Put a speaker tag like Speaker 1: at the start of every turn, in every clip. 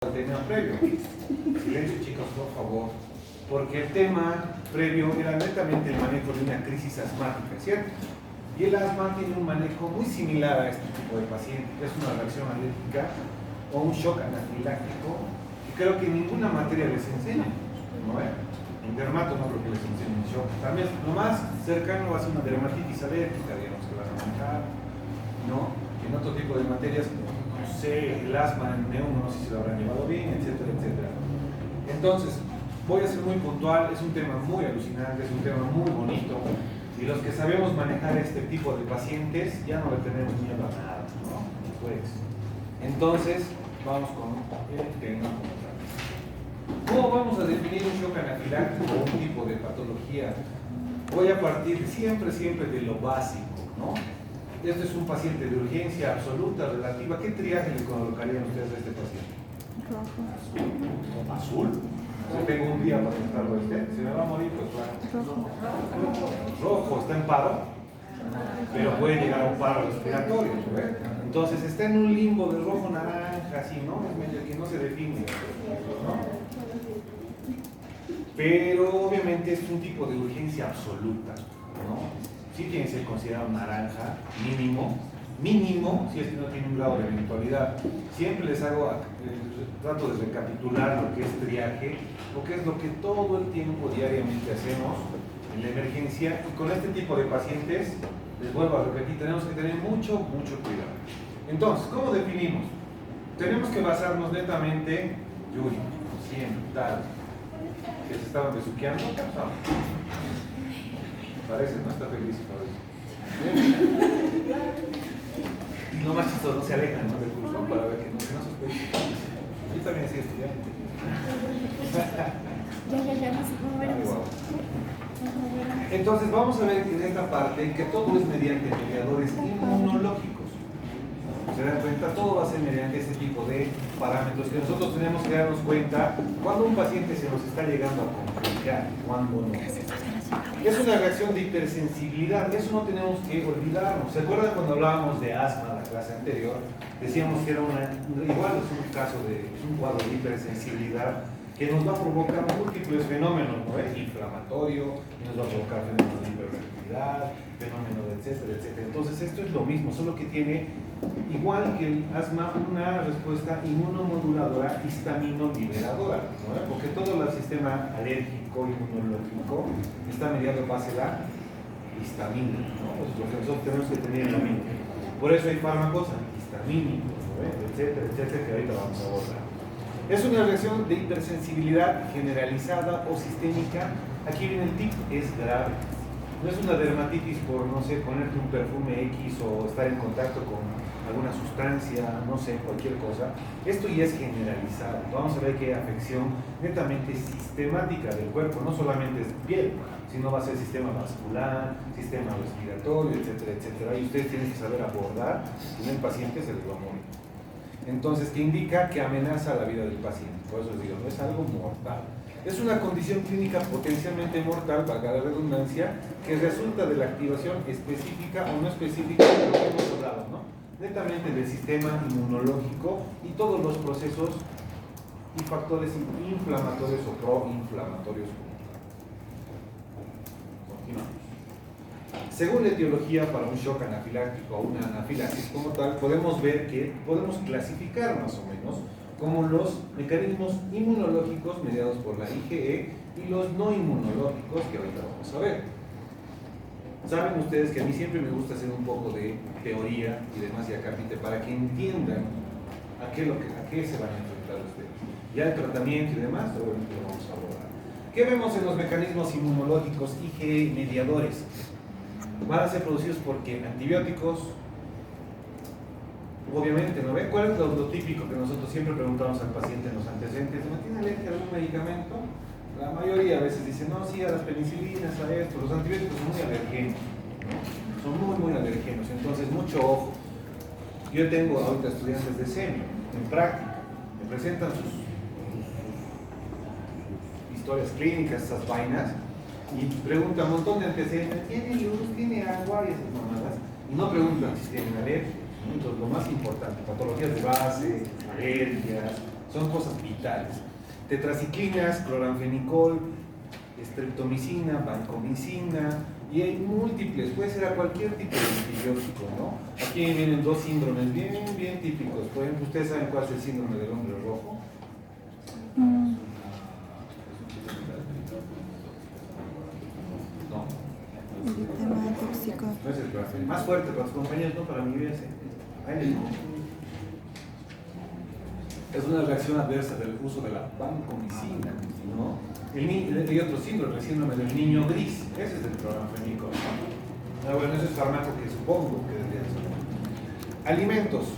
Speaker 1: al tema previo. Silencio, chicos, por favor. Porque el tema previo era netamente el manejo de una crisis asmática, ¿cierto? Y el asma tiene un manejo muy similar a este tipo de paciente, que es una reacción alérgica o un shock anafiláctico, que creo que en ninguna materia les enseña, ¿no? En dermato no creo que les enseñen shock. También lo más cercano va a ser una dermatitis alérgica, digamos, que van a manejar, ¿no? En otro tipo de materias, no sé, el asma, el neumo, no sé si lo habrán llevado bien, etcétera, etcétera. Entonces, voy a ser muy puntual, es un tema muy alucinante, es un tema muy bonito, y los que sabemos manejar este tipo de pacientes ya no le tenemos miedo a nada, ¿no? Pues, entonces, vamos con el tema como tal. ¿Cómo vamos a definir un shock anafiláctico o un tipo de patología? Voy a partir siempre de lo básico, ¿no? Este es un paciente de urgencia absoluta, relativa. ¿Qué triaje le colocarían ustedes a este paciente?
Speaker 2: Rojo.
Speaker 1: ¿Azul? Yo tengo un día para tratarlo este. Si me va a morir, pues claro. Rojo, está en paro, pero puede llegar a un paro respiratorio, ¿ves? Entonces está en un limbo de rojo naranja, así, ¿no? Es medio que no se define, ¿no? Pero obviamente es un tipo de urgencia absoluta, ¿no? Sí tiene que ser considerado naranja, mínimo, si es que no tiene un grado de eventualidad. Siempre les hago, trato de recapitular lo que es triaje, porque es lo que todo el tiempo, diariamente hacemos en la emergencia, y con este tipo de pacientes, les vuelvo a repetir, tenemos que tener mucho cuidado. Entonces, ¿cómo definimos? Tenemos que basarnos netamente, Yuri, siempre, tal, que se estaban besuqueando, ¿qué pasó? Parece, no está feliz, parece. No más chistoso, no se alejan, ¿no? Del curso para ver que no sospechen. Yo también soy estudiante.
Speaker 2: Ya, no sé cómo veremos.
Speaker 1: Entonces vamos a ver en esta parte que todo es mediante mediadores inmunológicos. ¿Se dan cuenta? Todo va a ser mediante este tipo de parámetros que nosotros tenemos que darnos cuenta cuando un paciente se nos está llegando a complicar, cuando no. Es una reacción de hipersensibilidad, eso no tenemos que olvidarnos. ¿Se acuerdan cuando hablábamos de asma en la clase anterior? Decíamos que era igual es un caso de un cuadro de hipersensibilidad que nos va a provocar múltiples fenómenos, ¿no? Inflamatorio, nos va a provocar fenómenos de hiperreactividad, fenómenos de etcétera, etcétera. Entonces esto es lo mismo, solo que tiene, igual que el asma, una respuesta inmunomoduladora histamino-liberadora, ¿no? Porque todo el sistema alérgico, inmunológico, está mediado en base a la histamina, ¿no? Pues lo que nosotros tenemos que tener en la mente. Por eso hay fármacos antihistamínicos, ¿no? Etcétera, etcétera, que ahorita vamos a abordar. Es una reacción de hipersensibilidad generalizada o sistémica. Aquí viene el tip, es grave. No es una dermatitis por, no sé, ponerte un perfume X o estar en contacto con alguna sustancia, no sé, cualquier cosa. Esto ya es generalizado. Vamos a ver que hay afección netamente sistemática del cuerpo, no solamente es piel, sino va a ser sistema vascular, sistema respiratorio, etcétera, etcétera. Y ustedes tienen que saber abordar, si no el paciente se les va a morir. Entonces, que indica que amenaza la vida del paciente. Por eso les digo, no es algo mortal. Es una condición clínica potencialmente mortal, valga la redundancia, que resulta de la activación específica o no específica de lo que hemos hablado, ¿no? Netamente del sistema inmunológico y todos los procesos y factores inflamatorios o proinflamatorios. Continuamos. Según la etiología para un shock anafiláctico o una anafilaxis como tal, podemos ver que podemos clasificar más o menos como los mecanismos inmunológicos mediados por la IgE y los no inmunológicos que ahorita vamos a ver. Saben ustedes que a mí siempre me gusta hacer un poco de teoría y demás y acá para que entiendan a qué se van a enfrentar ustedes. Ya el tratamiento y demás, obviamente lo vamos a abordar. ¿Qué vemos en los mecanismos inmunológicos IgE mediadores? Van a ser producidos porque antibióticos, obviamente, ¿no ven? ¿Cuál es lo típico que nosotros siempre preguntamos al paciente en los antecedentes? ¿No tiene alergia a algún medicamento? La mayoría a veces dicen, no, sí, a las penicilinas, a esto. Los antibióticos son muy alergenos, ¿no? Son muy alergenos, entonces mucho ojo. Yo tengo ahorita estudiantes de semio, en práctica, me presentan sus historias clínicas, esas vainas, y preguntan un montón de antecedentes, ¿tiene luz, tiene agua? Y esas mamadas, y no preguntan si tienen alergia. Entonces, lo más importante, patologías de base, alergias, son cosas vitales. Tetraciclinas, cloranfenicol, streptomicina, vancomicina, y hay múltiples, puede ser a cualquier tipo de antibiótico, ¿no? Aquí vienen dos síndromes bien típicos. Por ejemplo, ¿ustedes saben cuál es el síndrome del hombre rojo? No.
Speaker 2: El tema tóxico.
Speaker 1: No es el clorafenicol. Más fuerte para tus compañeros, no para mí, véanse. Ahí es una reacción adversa del uso de la vancomicina, ¿no? Hay otro síndrome, el síndrome del niño gris. Ese es el cloranfenicol. Bueno, ese es fármaco que supongo que debería ser. Alimentos.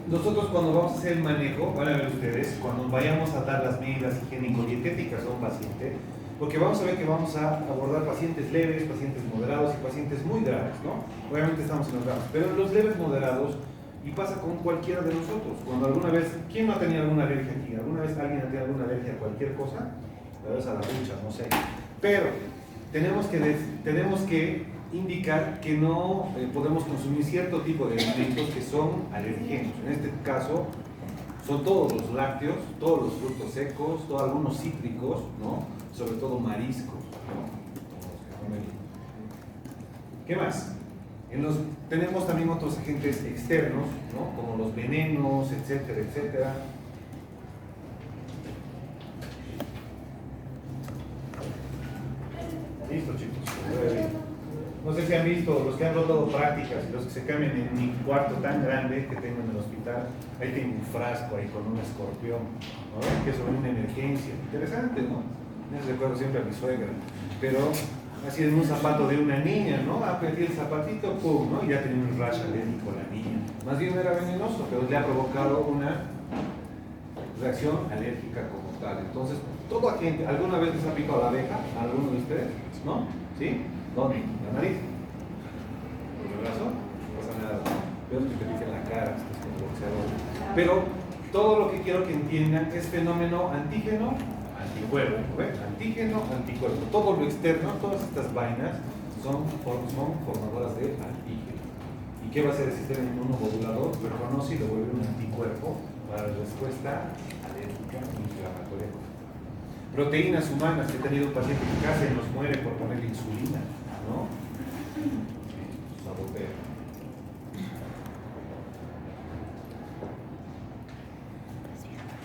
Speaker 1: Nosotros cuando vamos a hacer el manejo, van a ver ustedes, cuando vayamos a dar las medidas higiénico-dietéticas a un paciente, porque vamos a ver que vamos a abordar pacientes leves, pacientes moderados y pacientes muy graves, ¿no? Obviamente estamos en los graves, pero en los leves moderados, y pasa con cualquiera de nosotros. Cuando alguna vez, ¿quién no ha tenido alguna alergia aquí? ¿Alguna vez alguien ha tenido alguna alergia a cualquier cosa? A veces a la ducha, no sé. Pero tenemos que indicar que no podemos consumir cierto tipo de alimentos que son alergénicos. En este caso, son todos los lácteos, todos los frutos secos, todos algunos cítricos, ¿no? Sobre todo mariscos, ¿no? ¿Qué más? Tenemos también otros agentes externos, ¿no? Como los venenos, etcétera, etcétera. Listo, chicos. No sé si han visto los que han rotado prácticas y los que se cambian en mi cuarto tan grande que tengo en el hospital. Ahí tengo un frasco ahí con un escorpión, ¿no? Que es sobre una emergencia. Interesante, ¿no? Me recuerdo siempre a mi suegra. Pero así en un zapato de una niña, ¿no? Aprendí el zapatito, pum, ¿no? Y ya tenía un rash alérgico la niña. Más bien era venenoso, pero le ha provocado una reacción alérgica como tal. Entonces, todo agente, ¿alguna vez les ha picado la abeja? ¿A alguno de ustedes? ¿No? ¿Sí? ¿Dónde? ¿La nariz? ¿Por el brazo? No pasa nada. Pero que te pique en la cara, estás como boxeador. Pero todo lo que quiero que entiendan es fenómeno antígeno, anticuerpo, ¿ves? Antígeno, anticuerpo. Todo lo externo, todas estas vainas son formadoras de antígeno. ¿Y qué va a hacer el sistema inmunomodulador? Reconoce y lo vuelve un anticuerpo para la respuesta alérgica inflamatoria. Proteínas humanas, que he tenido un paciente que casi nos muere por ponerle insulina, ¿no? Sabotea.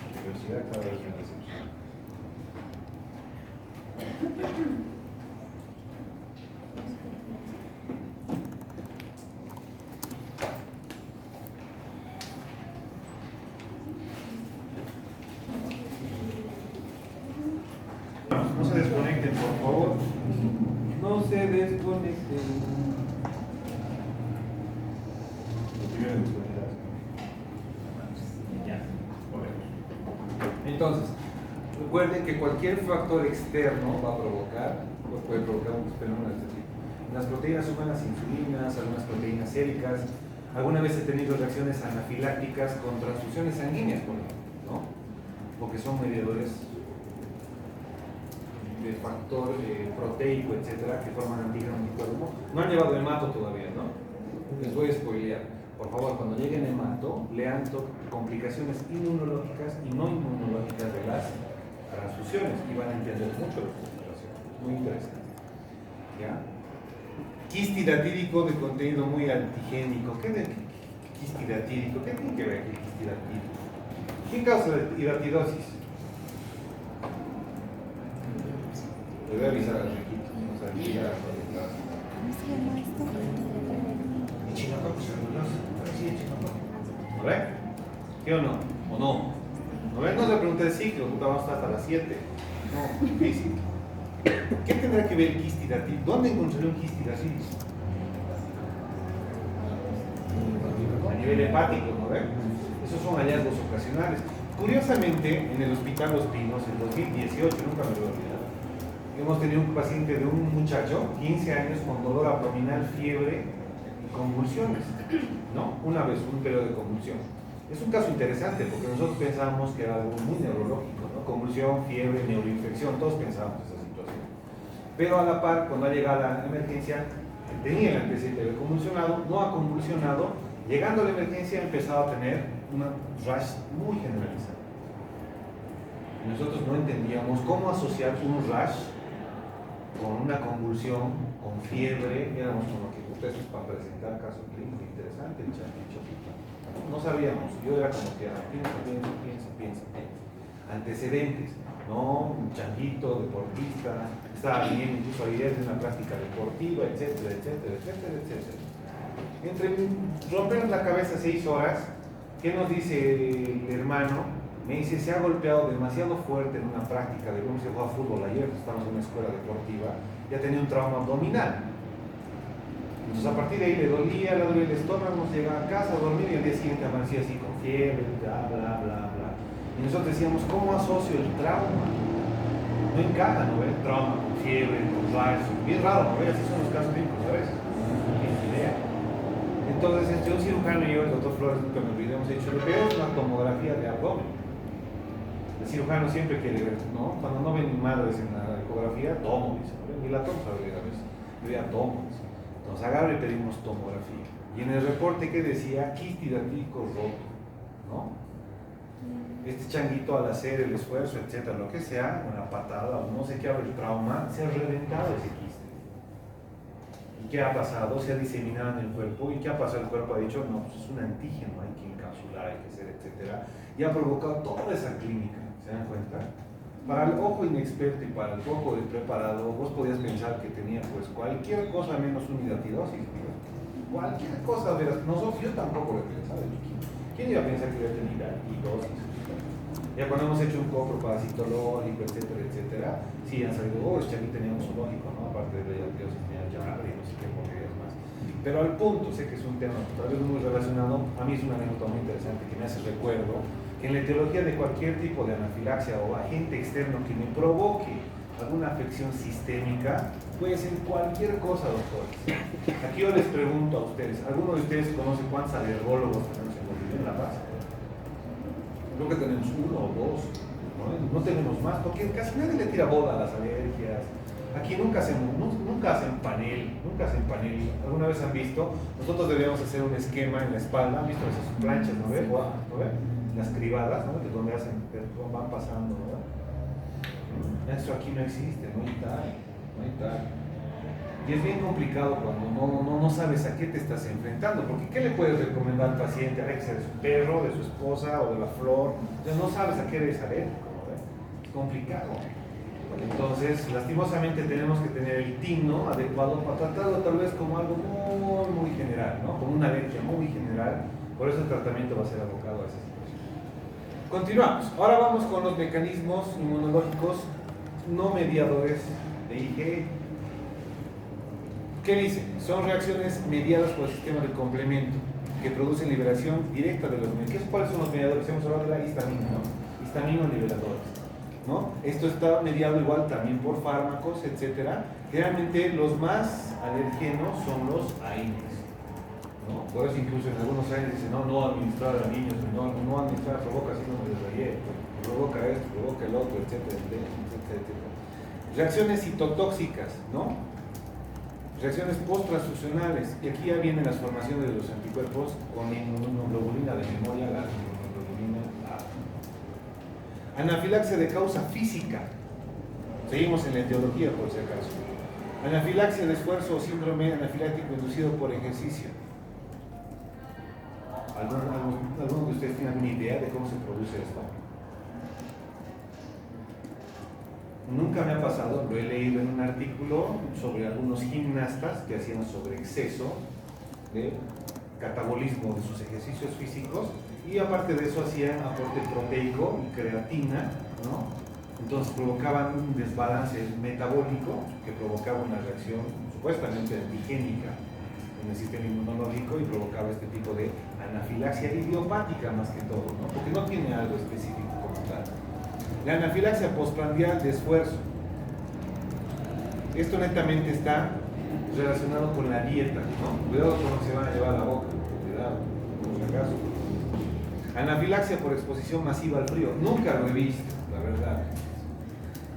Speaker 1: La diversidad cada vez más decepciona. No se desconecten, por favor. No se desconecten. Entonces, recuerden que cualquier factor externo va a provocar, puede provocar un fenómeno de este tipo. Las proteínas humanas, insulinas, algunas proteínas séricas. Alguna vez he tenido reacciones anafilácticas con transfusiones sanguíneas, por ejemplo, ¿no? Porque son mediadores de factor proteico, etcétera, que forman antígeno anticuerpo. No han llevado hemato todavía, ¿no? Les voy a spoilear. Por favor, cuando lleguen hemato, lean complicaciones inmunológicas y no inmunológicas de las transfusiones y van a entender mucho de esta situación. Muy interesante. ¿Ya? Quiste hidratídico de contenido muy antigénico. ¿Qué es quiste hidratídico? ¿Qué tiene que ver con el quiste hidratídico? ¿Qué causa la hidratidosis? Le voy a avisar al Riquito. Vamos a avisar a
Speaker 2: ¿Cómo se llama esto?
Speaker 1: ¿No ve? ¿Qué o no? ¿O no? ¿No ve? No le pregunté el ciclo, porque vamos hasta las 7. No, difícil. ¿Qué tendrá que ver el quiste hidratídico? ¿Dónde encontraré un quiste hidratídico? A nivel hepático, ¿no ve? Esos son hallazgos ocasionales. Curiosamente, en el Hospital Los Pinos, en 2018, nunca me lo he olvidado, hemos tenido un paciente de un muchacho, 15 años, con dolor abdominal, fiebre y convulsiones, ¿no? Una vez, un periodo de convulsión. Es un caso interesante porque nosotros pensábamos que era algo muy neurológico, ¿no? Convulsión, fiebre, neuroinfección, todos pensábamos esa situación. Pero a la par, cuando ha llegado a la emergencia, tenía el antecedente de convulsionado, no ha convulsionado, llegando a la emergencia ha empezado a tener una rash muy generalizada. Nosotros no entendíamos cómo asociar un rash con una convulsión, con fiebre. Éramos como que ustedes para presentar caso clínico interesante, el changuito. No sabíamos, yo era como que piensa. Antecedentes, ¿no? Un changuito, deportista, estaba bien, incluso ayer de una práctica deportiva, etcétera. Entre romper la cabeza 6 horas, ¿qué nos dice el hermano? Me dice, se ha golpeado demasiado fuerte en una práctica de cómo se juega fútbol ayer, estamos en una escuela deportiva, ya tenía un trauma abdominal. Entonces a partir de ahí le dolía el estómago, llegaba a casa a dormir y al día siguiente amanecía así con fiebre, bla. Y nosotros decíamos, ¿cómo asocio el trauma? No encaja, ¿no? El trauma con fiebre, con rayos, bien raro, ¿no? Así son los casos clínicos a veces. No tienes idea. Entonces, entre un cirujano y yo, el doctor Flores, nunca me olvidé, hemos hecho lo que es una tomografía de abdomen. El cirujano siempre quiere ver, ¿no? Cuando no ven madres en la ecografía, tomo, dice, ¿no? Ni la tomo, sabe a veces. Yo ya tomo, dice. Entonces agarro y pedimos tomografía. Y en el reporte que decía quiste hidrático roto, ¿no? Este changuito al hacer el esfuerzo, etcétera, lo que sea, una patada o no sé qué, el trauma, se ha reventado ese quiste. ¿Y qué ha pasado? Se ha diseminado en el cuerpo. ¿Y qué ha pasado? El cuerpo ha dicho, no, pues es un antígeno, hay que encapsular, hay que hacer, etcétera. Y ha provocado toda esa clínica, ¿se dan cuenta? Para el ojo inexperto y para el poco despreparado, vos podías pensar que tenía pues cualquier cosa menos una hidatidosis. Cualquier cosa, verás. Nosotros, yo tampoco lo pensaba. ¿Quién iba a pensar que iba a tener hidatidosis? Ya cuando hemos hecho un copro parasitológico, etcétera, sí han salido, aquí teníamos un lógico, ¿no? Aparte de la hidatidosis, tenía llave y no sé qué porquerías más. Pero al punto, sé que es un tema tal vez muy relacionado, a mí es una anécdota muy interesante que me hace recuerdo que en la etiología de cualquier tipo de anafilaxia o agente externo que me provoque alguna afección sistémica, puede ser cualquier cosa, doctores. Aquí yo les pregunto a ustedes, ¿alguno de ustedes conoce cuántos alergólogos tenemos en Bolivia, en La Paz? Creo que tenemos 1 o 2, no tenemos más, porque casi nadie le tira bola a las alergias. Aquí nunca hacen panel. ¿Alguna vez han visto? Nosotros deberíamos hacer un esquema en la espalda, ¿han visto esas planchas, no ves? ¿No ves? Las cribadas, ¿no? Que donde van pasando, ¿verdad? Esto aquí no existe, no hay tal. Y es bien complicado cuando no sabes a qué te estás enfrentando, porque ¿qué le puedes recomendar al paciente? Alexa, de su perro, de su esposa o de la flor. Entonces no sabes a qué eres alérgico, ¿verdad? Es complicado. Entonces, lastimosamente tenemos que tener el tino adecuado para tratarlo tal vez como algo muy general, ¿no? Como una alergia muy general. Por eso el tratamiento va a ser abocado a esa situación. Continuamos. Ahora vamos con los mecanismos inmunológicos no mediadores de IgE. ¿Qué dicen? Son reacciones mediadas por el sistema de complemento que producen liberación directa de los mediadores. ¿Cuáles son los mediadores? Hemos hablado de la histamina, ¿no? Histaminos liberadores, ¿no? Esto está mediado igual también por fármacos, etcétera. Generalmente los más alergenos son los AINES, ¿no? Por eso incluso en algunos años dicen no administrar a niños, no administrar provoca síndrome de Rayet, provoca esto, provoca el otro, etcétera. Reacciones citotóxicas, ¿no? Reacciones post-transfusionales, y aquí ya vienen las formaciones de los anticuerpos con inmunoglobulina de memoria, la inmunoglobulina A. Anafilaxia de causa física. Seguimos en la etiología por si acaso. Anafilaxia de esfuerzo o síndrome anafiláctico inducido por ejercicio. ¿Alguno de ustedes tiene alguna idea de cómo se produce esto? Nunca me ha pasado, lo he leído en un artículo sobre algunos gimnastas que hacían sobre exceso de catabolismo de sus ejercicios físicos y aparte de eso hacían aporte proteico y creatina, ¿no? Entonces provocaban un desbalance metabólico que provocaba una reacción supuestamente antigénica en el sistema inmunológico y provocaba este tipo de anafilaxia idiopática más que todo, ¿no? Porque no tiene algo específico como tal. La anafilaxia postprandial de esfuerzo. Esto netamente está relacionado con la dieta, ¿no? Cuidado con lo que se van a llevar a la boca, cuidado, por si acaso. Anafilaxia por exposición masiva al frío. Nunca lo he visto, la verdad.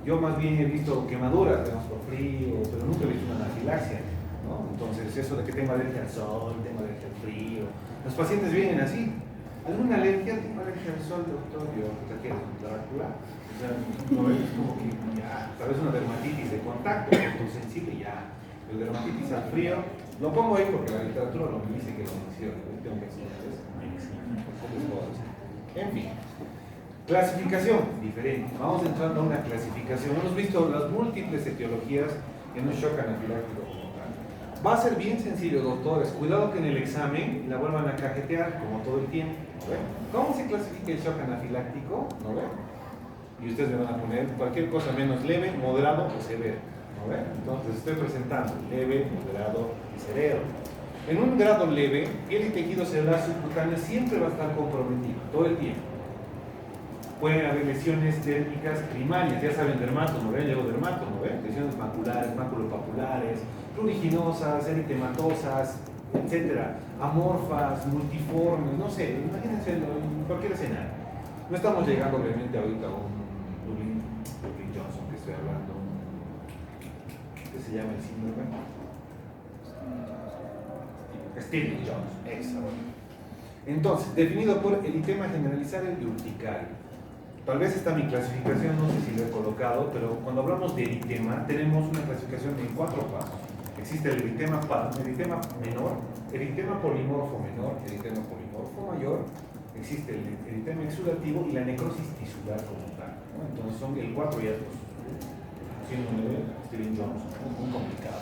Speaker 1: Yo más bien he visto quemaduras, digamos, por frío, pero nunca he visto una anafilaxia, ¿no? Entonces, eso de que tengo alergia al sol, tengo alergia al frío. Los pacientes vienen así. ¿Alguna alergia? ¿Tengo alergia al sol, doctor? Yo, ¿qué es un Drácula? sea, no es como que ya, tal vez una dermatitis de contacto, fotosensible, ya. El dermatitis al frío, lo pongo ahí porque la literatura lo me dice que lo menciona. Tengo que explicarles. En fin. Clasificación, diferente. Vamos entrando a una clasificación. Hemos visto las múltiples etiologías en un shock anafiláctico como tal. Va a ser bien sencillo, doctores. Cuidado que en el examen la vuelvan a cajetear como todo el tiempo. ¿No ven? ¿Cómo se clasifica el shock anafiláctico? ¿No ven? Y ustedes me van a poner cualquier cosa menos leve, moderado o severo. ¿No ven? Entonces estoy presentando leve, moderado y severo. En un grado leve, piel y tejido celular subcutáneo siempre va a estar comprometido, todo el tiempo. Pueden haber lesiones dérmicas primarias, ya saben, dermato, ¿no ven? Llevo dermato, ¿no ven? Lesiones maculares, maculopapulares, pruriginosas, eritematosas, etcétera, amorfas, multiformes, no sé, imagínense en cualquier escenario. No estamos llegando obviamente ahorita a un Dublin Johnson que estoy hablando, ¿qué se llama el síndrome? Stevens Johnson, exacto. Entonces, definido por eritema generalizado y urticario. Tal vez está mi clasificación, no sé si lo he colocado, pero cuando hablamos de eritema, tenemos una clasificación en 4 pasos. Existe el eritema menor, eritema polimorfo menor, eritema polimorfo mayor, existe el eritema exudativo y la necrosis tisular como tal, ¿no? Entonces son el 4 y el 2. Síndrome de Stevens Johnson, muy complicado.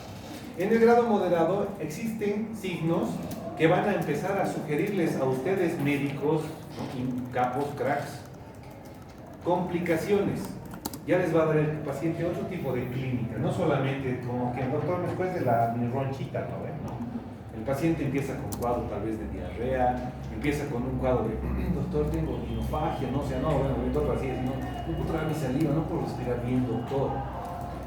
Speaker 1: En el grado moderado existen signos que van a empezar a sugerirles a ustedes médicos, ¿no? Capos, cracks, complicaciones. Ya les va a dar el paciente otro tipo de clínica, no solamente como que el doctor me cueste mi ronchita, ¿no? El paciente empieza con cuadro tal vez de diarrea, empieza con un cuadro de doctor, tengo hinofagia, no sé, no, bueno, el doctor así, no puedo traer mi saliva, no puedo respirar bien, doctor.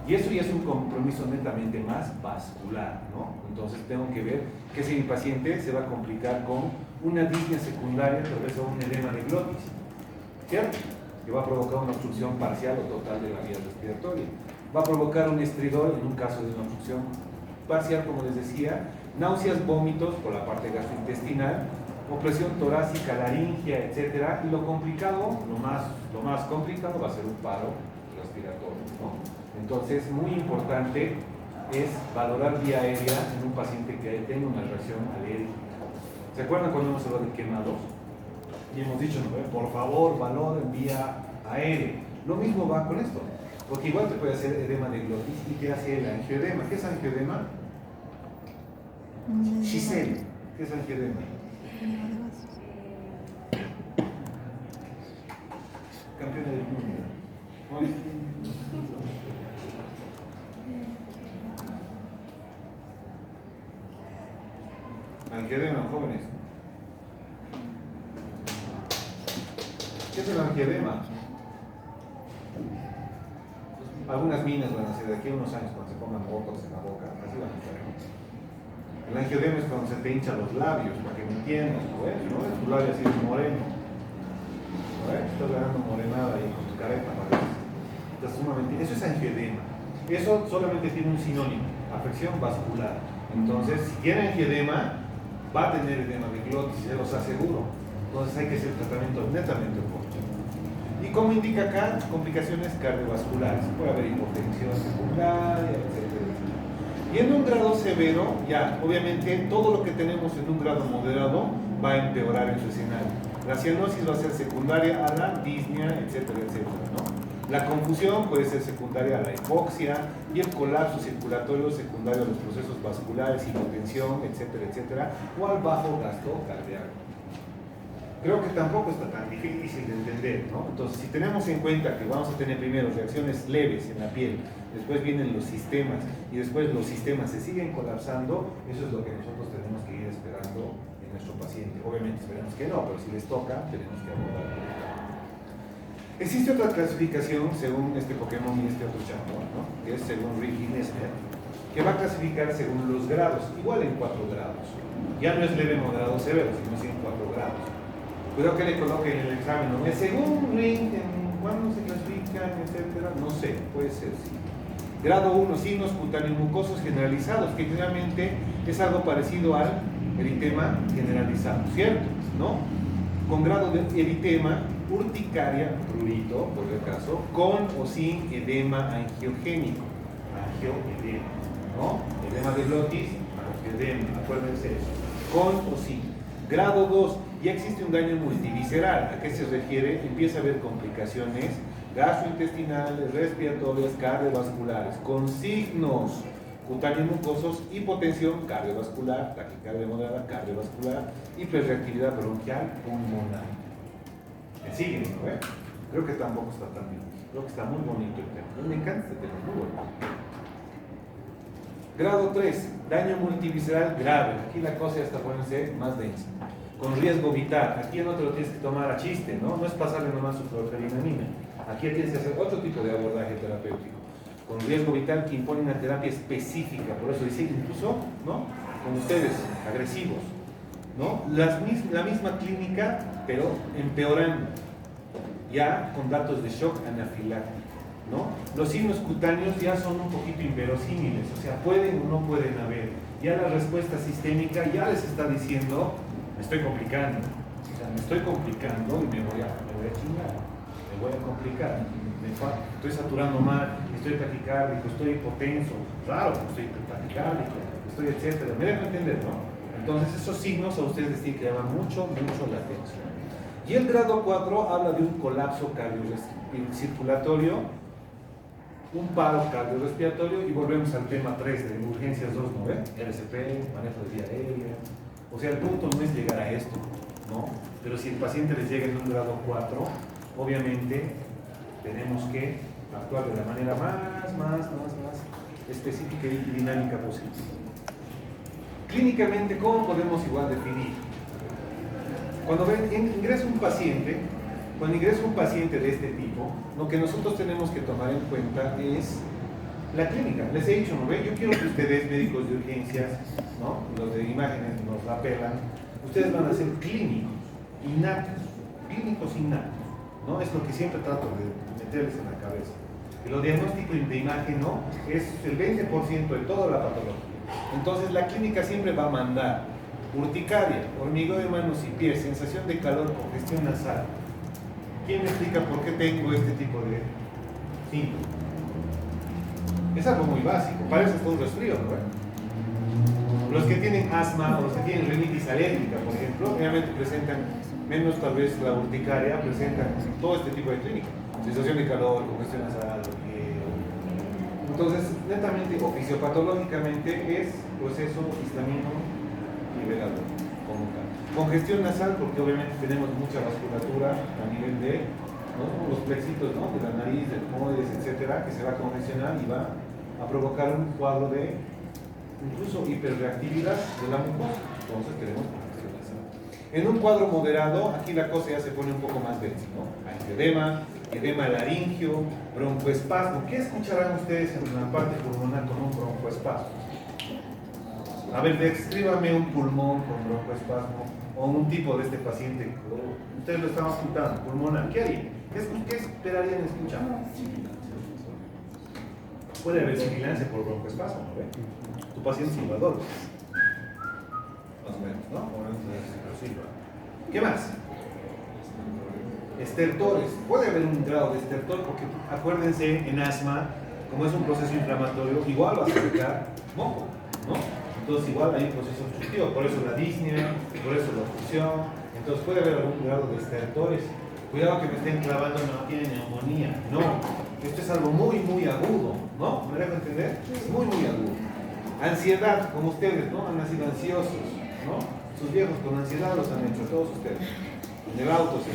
Speaker 1: Y eso ya es un compromiso netamente más vascular, ¿no? Entonces tengo que ver que si mi paciente se va a complicar con una disnea secundaria, tal vez o un edema de glotis, ¿cierto? Que va a provocar una obstrucción parcial o total de la vía respiratoria. Va a provocar un estridor en un caso de una obstrucción parcial, como les decía, náuseas, vómitos por la parte gastrointestinal, opresión torácica, laringia, etc. Y lo complicado, lo más complicado va a ser un paro respiratorio, ¿no? Entonces, muy importante es valorar vía aérea en un paciente que tenga una reacción alérgica. ¿Se acuerdan cuando hemos hablado de quemados? Y hemos dicho, ¿no? Por favor, valoren vía aérea. Lo mismo va con esto, porque igual te puede hacer edema de glotis y te hace el angioedema. ¿Qué es angioedema? Giselle, ¿qué es angioedema? Campeona del mundo. Angioedema, jóvenes. ¿Qué es el angioedema? Algunas minas van a ser de aquí a unos años cuando se pongan botox en la boca, así van a estar. El angioedema es cuando se te hinchan los labios, para que me entiendas, ¿no ves? ¿No ves? Tu labio así es moreno. ¿No ves? Estás ganando morenada ahí con tu careta, parece. Estás sumamente... Eso es angioedema. Eso solamente tiene un sinónimo, afección vascular. Entonces, si tiene angioedema, va a tener edema de glotis, se los aseguro. Entonces hay que hacer tratamiento netamente oportuno. Y como indica acá, complicaciones cardiovasculares. Puede haber hipotensión secundaria, etcétera. Y en un grado severo, ya, obviamente, todo lo que tenemos en un grado moderado va a empeorar en su escenario. La cianosis va a ser secundaria a la disnea, etcétera, etcétera, ¿no? La confusión puede ser secundaria a la hipoxia y el colapso circulatorio secundario a los procesos vasculares, hipotensión, etcétera, etcétera, o al bajo gasto cardíaco. Creo que tampoco está tan difícil de entender, ¿no? Entonces, si tenemos en cuenta que vamos a tener primero reacciones leves en la piel, después vienen los sistemas y después los sistemas se siguen colapsando, eso es lo que nosotros tenemos que ir esperando en nuestro paciente. Obviamente esperamos que no, pero si les toca, tenemos que abordarlo. Existe otra clasificación según este Pokémon y este otro chamo, ¿no? Que es según Ricky Nesner, que va a clasificar según los grados, igual en 4 grados. Ya no es leve, moderado, severo, sino en 4 grados. Cuidado que le coloquen en el examen, ¿no? Según Ring, ¿cuándo se clasifican, etcétera? No sé, puede ser, sí. Grado 1, signos cutáneo-mucosos generalizados, que generalmente es algo parecido al eritema generalizado, ¿cierto? ¿No? Con grado de eritema urticaria, prurito, por el caso, con o sin edema angiogénico. Angioedema, ¿no? Edema de glotis, angioedema, acuérdense eso. Con o sin. Grado 2, ya existe un daño multivisceral. ¿A qué se refiere? Empieza a haber complicaciones gastrointestinales, respiratorias, cardiovasculares, con signos cutáneos mucosos, hipotensión cardiovascular, taquicardia moderada cardiovascular, hiperreactividad bronquial pulmonar. ¿Me siguen, no? Creo que tampoco está tan bien. Creo que está muy bonito el tema. Me encanta este tema, muy bonito. Grado 3, daño multivisceral grave. Aquí la cosa ya está poniéndose más densa. Con riesgo vital. Aquí no te lo tienes que tomar a chiste, ¿no? No es pasarle nomás su clorferinamina. Aquí tienes que hacer otro tipo de abordaje terapéutico. Con riesgo vital que impone una terapia específica. Por eso dice incluso, ¿no? Con ustedes, agresivos, ¿no? La misma clínica, pero empeorando. Ya con datos de shock anafiláctico, ¿no? Los signos cutáneos ya son un poquito inverosímiles, o sea, pueden o no pueden haber. Ya la respuesta sistémica ya les está diciendo, me estoy complicando, o sea, me estoy complicando y me voy a chingar, me voy a complicar, estoy saturando mal, estoy taquicárdico, estoy hipotenso, raro, estoy taquicárdico, estoy etcétera. Me dejo entender, ¿no? Entonces esos signos a ustedes les tienen que llamar mucho la atención. Y el grado 4 habla de un colapso cardiocirculatorio, un paro cardiorrespiratorio, y volvemos al tema 3 de urgencias 2, ¿no ven? RCP, manejo de vía aérea. O sea, el punto no es llegar a esto, ¿no? Pero si el paciente les llega en un grado 4, obviamente tenemos que actuar de la manera más específica y dinámica posible. Clínicamente, ¿cómo podemos igual definir? Cuando ingresa un paciente de este tipo, lo que nosotros tenemos que tomar en cuenta es la clínica. Les he dicho, ¿no ven? Yo quiero que ustedes, médicos de urgencias, ¿no? Los de imágenes nos la pelan, ustedes van a ser clínicos innatos, ¿no? Es lo que siempre trato de meterles en la cabeza. Y lo diagnóstico de imagen, ¿no? Es el 20% de toda la patología. Entonces la clínica siempre va a mandar urticaria, hormigueo de manos y pies, sensación de calor, congestión nasal. ¿Quién me explica por qué tengo este tipo de síntomas? Es algo muy básico, parece todo un resfrío, ¿no? Los que tienen asma o los que tienen rinitis alérgica, por ejemplo, obviamente presentan menos tal vez la urticaria, presentan todo este tipo de clínica. Sensación de calor, congestión nasal, entonces, netamente o fisiopatológicamente es proceso histamino liberador, como tal. Congestión nasal, porque obviamente tenemos mucha vasculatura a nivel de, ¿no? Los plexitos, ¿no? De la nariz, del moedes, etcétera, que se va a congestionar y va a provocar un cuadro de incluso hiperreactividad de la mucosa. Entonces queremos congestión nasal. En un cuadro moderado, aquí la cosa ya se pone un poco más densa, ¿no? Hay edema laringio, broncoespasmo. ¿Qué escucharán ustedes en la parte pulmonar con un broncoespasmo? A ver, descríbame un pulmón con broncoespasmo o un tipo de este paciente. Ustedes lo están ocultando, pulmonar. ¿Qué harían? ¿Qué esperarían escuchar? Puede haber sibilancia por broncoespasmo, ¿no ve? Tu paciente silbador. Más o menos, ¿no? ¿Qué más? Estertores. Puede haber un grado de estertor porque acuérdense, en asma, como es un proceso inflamatorio, igual vas a sacar moco, ¿no? Entonces igual hay un proceso obstructivo, por eso la disnea, por eso la obstrucción. Entonces puede haber algún grado de estertores. Cuidado que me estén clavando, no tiene neumonía. No, esto es algo muy agudo, ¿no? ¿Me dejo entender? Es muy agudo. Ansiedad, como ustedes, ¿no? Han nacido ansiosos, ¿no? Sus viejos con ansiedad los han hecho, todos ustedes. En el auto, sí.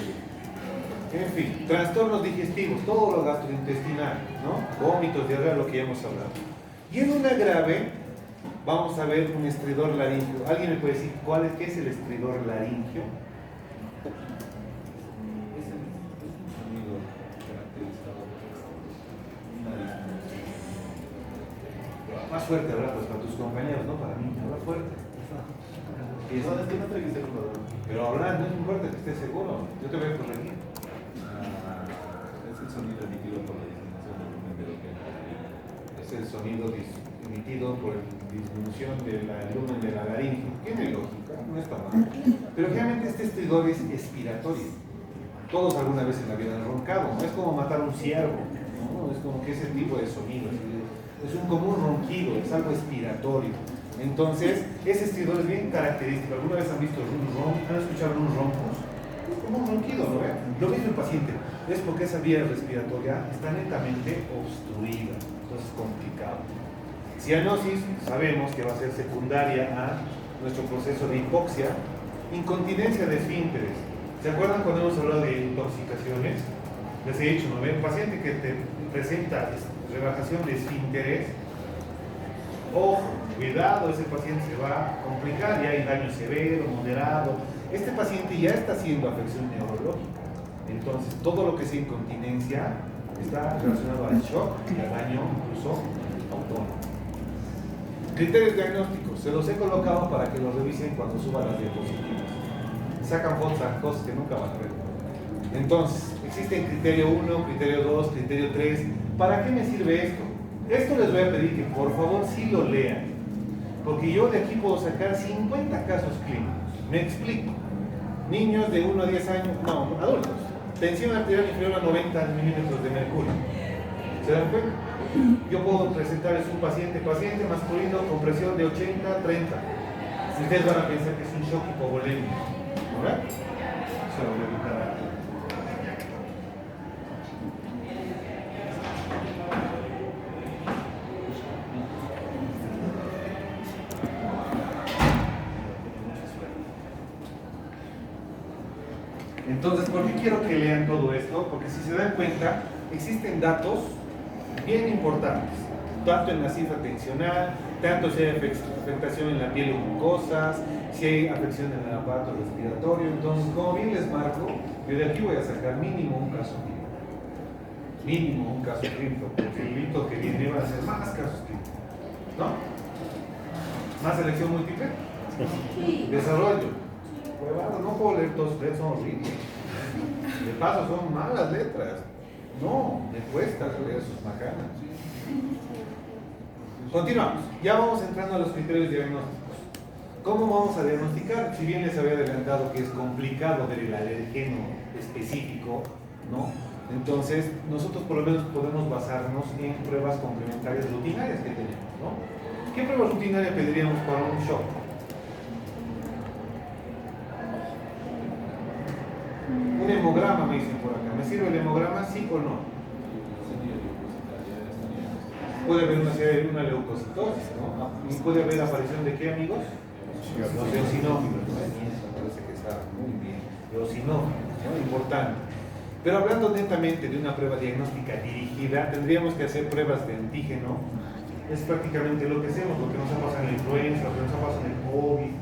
Speaker 1: En fin, trastornos digestivos, todo lo gastrointestinal, ¿no? Vómitos, diarrea, lo que ya hemos hablado. Y en una grave, vamos a ver un estridor laringio. ¿Alguien me puede decir qué es el estridor laringio? Es un sonido caracterizado. Más fuerte, ¿verdad? Pues para tus compañeros, no para mí. Habla fuerte. Y eso es que no tiene que ser un. Pero hablar no es fuerte, que estés seguro. Yo te voy a corregir.
Speaker 3: Es el sonido emitido por la disminución del volumen de lo que
Speaker 1: es el sonido emitido por la disminución del volumen de la laringe. Tiene lógica, no está mal. Pero generalmente este estridor es expiratorio. Todos alguna vez en la vida han roncado, ¿no? Es como matar un ciervo, ¿no? Es como que ese tipo de sonido, es un común ronquido, es algo expiratorio. Entonces, ese estridor es bien característico. ¿Alguna vez han visto un ronco? ¿Han escuchado unos roncos? Es como un ronquido, ¿no ve? Lo mismo el paciente, es porque esa vía respiratoria está netamente obstruida, entonces es complicado. Cianosis, sabemos que va a ser secundaria a nuestro proceso de hipoxia. Incontinencia de esfínteres. ¿Se acuerdan cuando hemos hablado de intoxicaciones? Les he dicho, ¿no ve? Un paciente que te presenta relajación de esfínteres, ojo, cuidado, ese paciente se va a complicar, ya hay daño severo, moderado. Este paciente ya está haciendo afección neurológica. Entonces, todo lo que sea incontinencia está relacionado al shock y al daño incluso autónomo. Criterios diagnósticos, se los he colocado para que los revisen cuando suban las diapositivas. Sacan fotos a cosas que nunca van a ver. Entonces, existen criterio 1, criterio 2, criterio 3. ¿Para qué me sirve esto? Esto les voy a pedir que por favor sí lo lean, porque yo de aquí puedo sacar 50 casos clínicos. Me explico. Niños de 1 a 10 años, no, adultos. Tensión arterial inferior a 90 milímetros de mercurio. ¿Se dan cuenta? Yo puedo presentarles un paciente masculino con presión de 80-30. Ustedes van a pensar que es un shock hipovolémico, ¿no? Se lo voy a evitar aquí. Entonces, ¿por qué quiero que lean todo esto? Porque si se dan cuenta, existen datos bien importantes, tanto en la cifra tensional, tanto si hay afectación en la piel o mucosas, si hay afección en el aparato respiratorio. Entonces, como bien les marco, yo de aquí voy a sacar mínimo un caso clínico. Mínimo un caso clínico, porque el grito que viene va a ser más casos clínicos, ¿no? ¿Más selección múltiple? Desarrollo. Huevado, no puedo leer todos, son horribles. De paso, son malas letras. No, me cuesta leer sus macanas. Continuamos. Ya vamos entrando a los criterios diagnósticos. ¿Cómo vamos a diagnosticar? Si bien les había adelantado que es complicado ver el alergeno específico, ¿no? Entonces, nosotros por lo menos podemos basarnos en pruebas complementarias rutinarias que tenemos, ¿no? ¿Qué prueba rutinaria pediríamos para un shock? Un hemograma, me dicen por acá. ¿Me sirve el hemograma, sí o no? Puede haber una leucocitosis, ¿no? ¿Y puede haber aparición de qué, amigos? Los eosinófilos, ¿no? Me parece que está muy bien. Eosinófilos, ¿no? Importante. Pero hablando netamente de una prueba diagnóstica dirigida, tendríamos que hacer pruebas de antígeno. Es prácticamente lo que hacemos, lo que nos ha pasado en la